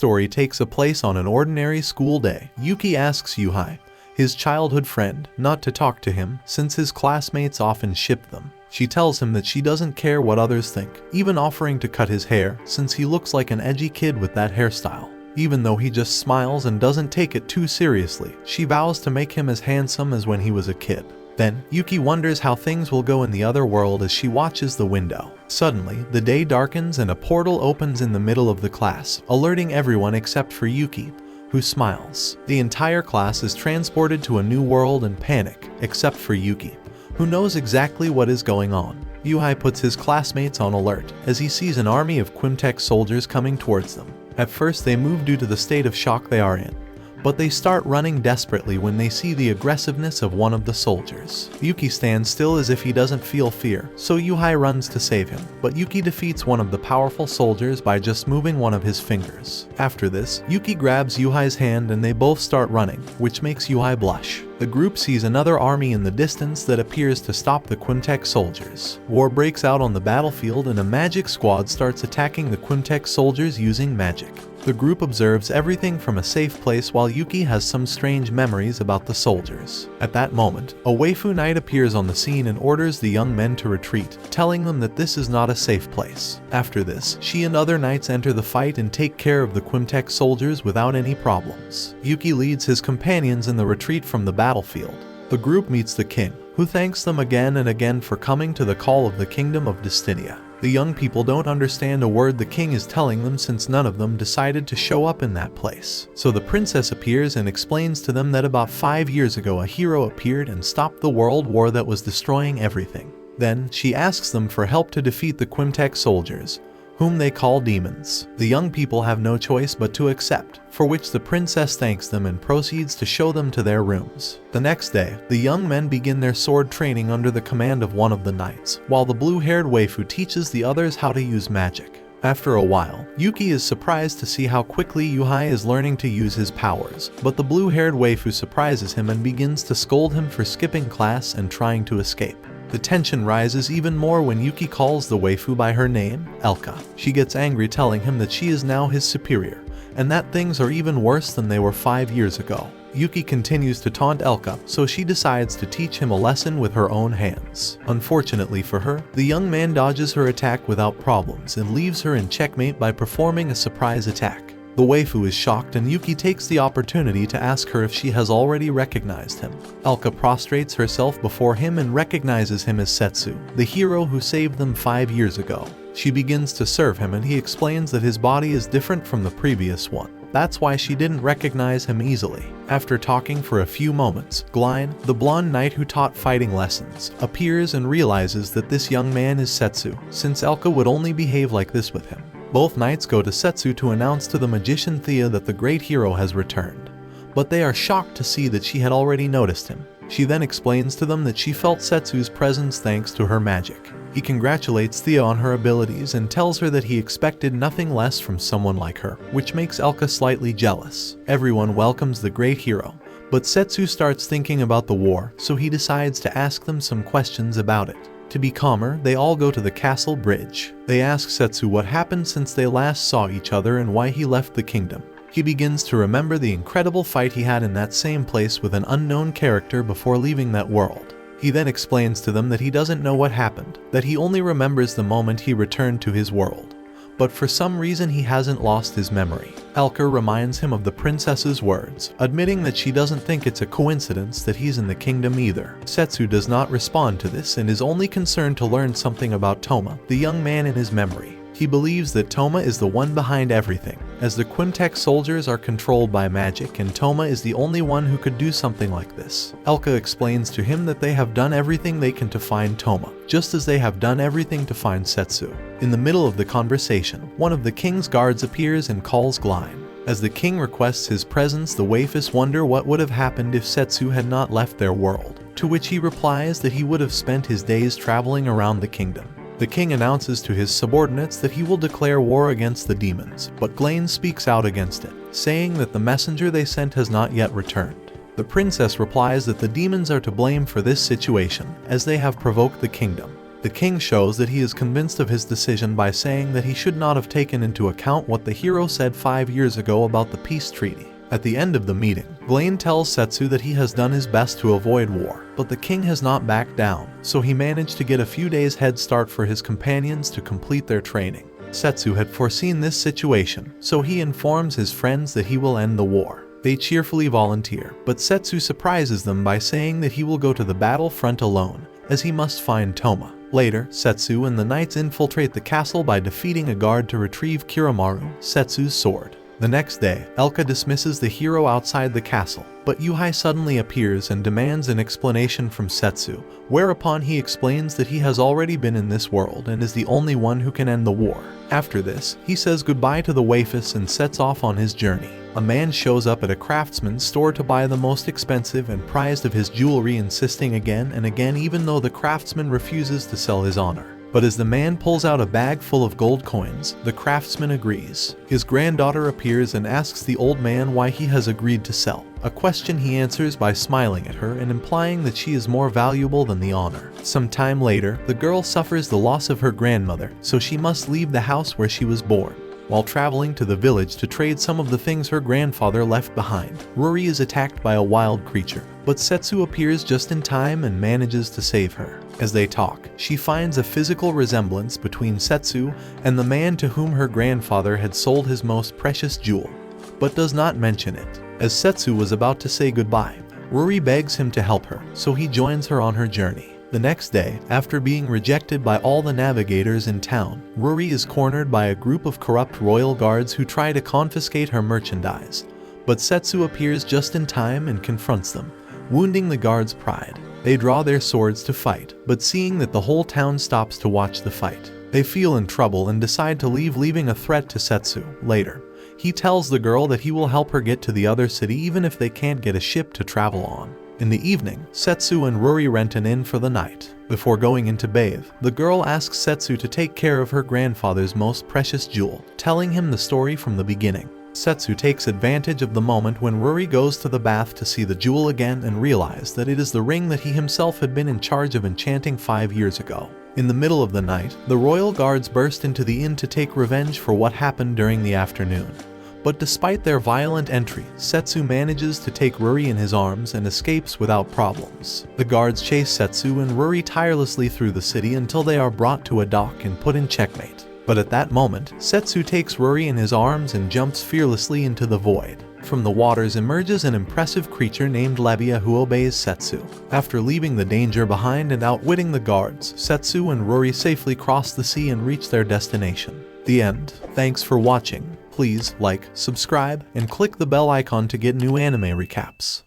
story takes place on an ordinary school day. Yuki asks Yuhai, his childhood friend, not to talk to him since his classmates often ship them. She tells him that she doesn't care what others think, even offering to cut his hair since he looks like an edgy kid with that hairstyle. Even though he just smiles and doesn't take it too seriously, she vows to make him as handsome as when he was a kid. Then, Yuki wonders how things will go in the other world as she watches the window. Suddenly, the day darkens and a portal opens in the middle of the class, alerting everyone except for Yuki, who smiles. The entire class is transported to a new world in panic, except for Yuki, who knows exactly what is going on. Yuhai puts his classmates on alert as he sees an army of Quimtech soldiers coming towards them. At first they move due to the state of shock they are in, but they start running desperately when they see the aggressiveness of one of the soldiers. Yuki stands still as if he doesn't feel fear, so Yuhai runs to save him, but Yuki defeats one of the powerful soldiers by just moving one of his fingers. After this, Yuki grabs Yuhai's hand and they both start running, which makes Yuhai blush. The group sees another army in the distance that appears to stop the Quimtech soldiers. War breaks out on the battlefield and a magic squad starts attacking the Quimtech soldiers using magic. The group observes everything from a safe place while Yuki has some strange memories about the soldiers. At that moment, a waifu knight appears on the scene and orders the young men to retreat, telling them that this is not a safe place. After this, she and other knights enter the fight and take care of the Quimtech soldiers without any problems. Yuki leads his companions in the retreat from the battlefield. The group meets the king, who thanks them again and again for coming to the call of the kingdom of Destinia. The young people don't understand a word the king is telling them since none of them decided to show up in that place. So the princess appears and explains to them that about 5 years ago a hero appeared and stopped the world war that was destroying everything. Then she asks them for help to defeat the Quimtech soldiers, whom they call demons. The young people have no choice but to accept, for which the princess thanks them and proceeds to show them to their rooms. The next day, the young men begin their sword training under the command of one of the knights, while the blue-haired waifu teaches the others how to use magic. After a while, Yuki is surprised to see how quickly Yuhai is learning to use his powers, but the blue-haired waifu surprises him and begins to scold him for skipping class and trying to escape. The tension rises even more when Yuki calls the waifu by her name, Elka. She gets angry, telling him that she is now his superior, and that things are even worse than they were 5 years ago. Yuki continues to taunt Elka, so she decides to teach him a lesson with her own hands. Unfortunately for her, the young man dodges her attack without problems and leaves her in checkmate by performing a surprise attack. The waifu is shocked and Yuki takes the opportunity to ask her if she has already recognized him. Elka prostrates herself before him and recognizes him as Setsu, the hero who saved them 5 years ago. She begins to serve him and he explains that his body is different from the previous one. That's why she didn't recognize him easily. After talking for a few moments, Glein, the blonde knight who taught fighting lessons, appears and realizes that this young man is Setsu, since Elka would only behave like this with him. Both knights go to Setsu to announce to the magician Thea that the great hero has returned, but they are shocked to see that she had already noticed him. She then explains to them that she felt Setsu's presence thanks to her magic. He congratulates Thea on her abilities and tells her that he expected nothing less from someone like her, which makes Elka slightly jealous. Everyone welcomes the great hero, but Setsu starts thinking about the war, so he decides to ask them some questions about it. To be calmer, they all go to the castle bridge. They ask Setsu what happened since they last saw each other and why he left the kingdom. He begins to remember the incredible fight he had in that same place with an unknown character before leaving that world. He then explains to them that he doesn't know what happened, that he only remembers the moment he returned to his world. But for some reason he hasn't lost his memory. Elka reminds him of the princess's words, admitting that she doesn't think it's a coincidence that he's in the kingdom either. Setsu does not respond to this and is only concerned to learn something about Toma, the young man in his memory. He believes that Toma is the one behind everything, as the Quimtech soldiers are controlled by magic and Toma is the only one who could do something like this. Elka explains to him that they have done everything they can to find Toma, just as they have done everything to find Setsu. In the middle of the conversation, one of the king's guards appears and calls Glein. As the king requests his presence, the waifus wonder what would have happened if Setsu had not left their world, to which he replies that he would have spent his days traveling around the kingdom. The king announces to his subordinates that he will declare war against the demons, but Glein speaks out against it, saying that the messenger they sent has not yet returned. The princess replies that the demons are to blame for this situation, as they have provoked the kingdom. The king shows that he is convinced of his decision by saying that he should not have taken into account what the hero said 5 years ago about the peace treaty. At the end of the meeting, Blaine tells Setsu that he has done his best to avoid war, but the king has not backed down, so he managed to get a few days head start for his companions to complete their training. Setsu had foreseen this situation, so he informs his friends that he will end the war. They cheerfully volunteer, but Setsu surprises them by saying that he will go to the battlefront alone, as he must find Toma. Later, Setsu and the knights infiltrate the castle by defeating a guard to retrieve Kiramaru, Setsu's sword. The next day, Elka dismisses the hero outside the castle, but Yuhai suddenly appears and demands an explanation from Setsu, whereupon he explains that he has already been in this world and is the only one who can end the war. After this, he says goodbye to the waifus and sets off on his journey. A man shows up at a craftsman's store to buy the most expensive and prized of his jewelry, insisting again and again even though the craftsman refuses to sell his honor. But as the man pulls out a bag full of gold coins, the craftsman agrees. His granddaughter appears and asks the old man why he has agreed to sell, a question he answers by smiling at her and implying that she is more valuable than the honor. Some time later, the girl suffers the loss of her grandmother, so she must leave the house where she was born. While traveling to the village to trade some of the things her grandfather left behind, Ruri is attacked by a wild creature, but Setsu appears just in time and manages to save her. As they talk, she finds a physical resemblance between Setsu and the man to whom her grandfather had sold his most precious jewel, but does not mention it. As Setsu was about to say goodbye, Ruri begs him to help her, so he joins her on her journey. The next day, after being rejected by all the navigators in town, Ruri is cornered by a group of corrupt royal guards who try to confiscate her merchandise. But Setsu appears just in time and confronts them, wounding the guards' pride. They draw their swords to fight, but seeing that the whole town stops to watch the fight, they feel in trouble and decide to leave, leaving a threat to Setsu. Later, he tells the girl that he will help her get to the other city even if they can't get a ship to travel on. In the evening, Setsu and Ruri rent an inn for the night. Before going in to bathe, the girl asks Setsu to take care of her grandfather's most precious jewel, telling him the story from the beginning. Setsu takes advantage of the moment when Ruri goes to the bath to see the jewel again and realize that it is the ring that he himself had been in charge of enchanting 5 years ago. In the middle of the night, the royal guards burst into the inn to take revenge for what happened during the afternoon. But despite their violent entry, Setsu manages to take Ruri in his arms and escapes without problems. The guards chase Setsu and Ruri tirelessly through the city until they are brought to a dock and put in checkmate. But at that moment, Setsu takes Ruri in his arms and jumps fearlessly into the void. From the waters emerges an impressive creature named Levia who obeys Setsu. After leaving the danger behind and outwitting the guards, Setsu and Ruri safely cross the sea and reach their destination. The end. Thanks for watching. Please like, subscribe, and click the bell icon to get new anime recaps.